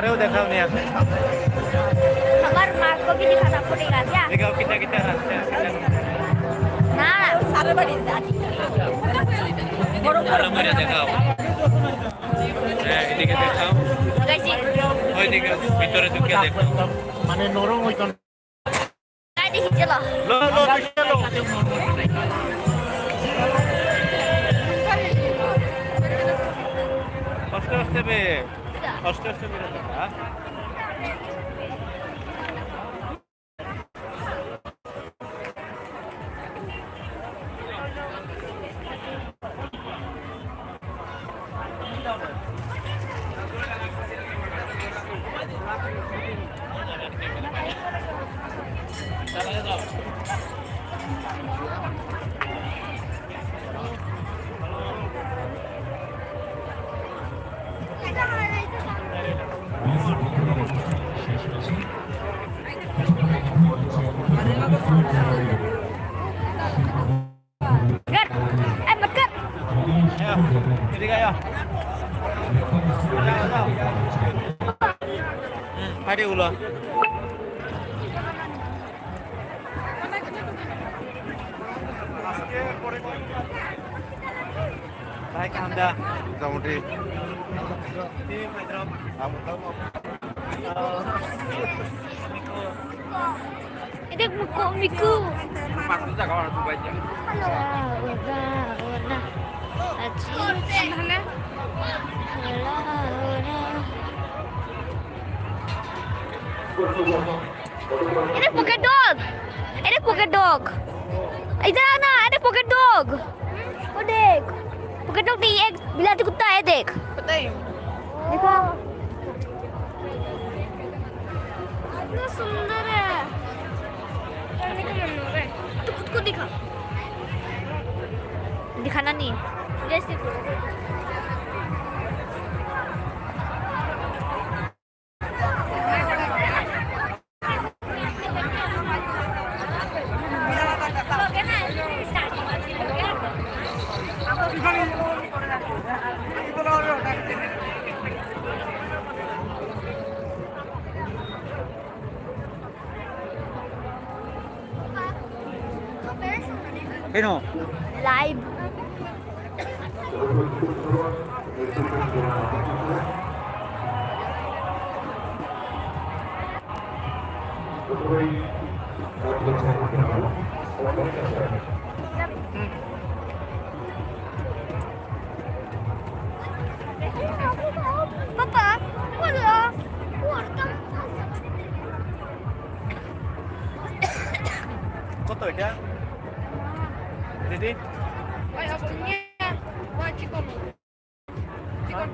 मारेও देखाओ नहीं आते हमार माँ को भी दिखाना पड़ेगा क्या दिखाओ कितना कितना रास्ते ना सारे बड़ी जाती বড় মারিয়া দেখাও হ্যাঁ এদিকে দেখাও कैसी ওইদিকে ভিতরে ঢুকে দেখো মানে নরম হইতো না। गाड़ी चलो লো লো চলো আস্তে আস্তে বে আস্তে আস্তে বেরো দেখা Gat gat ayo এদিকে আয় হাঁটি গুলো ভাই কামদা মোটামুটি ini miku পাঁচটা টাকা আর দুবাই যা warna aci ini pocket dog इधर आना अरे pocket dog वो देख pocket dog नहीं एक बिलाती कुत्ता है देख पता ही देखो कितना सुंदर है तो खुद को दिखा दिखाना नहीं है जैसे কেন लाइव पापा बोलो কত এটা দিদি Ой, а мне мальчиком. Чиком.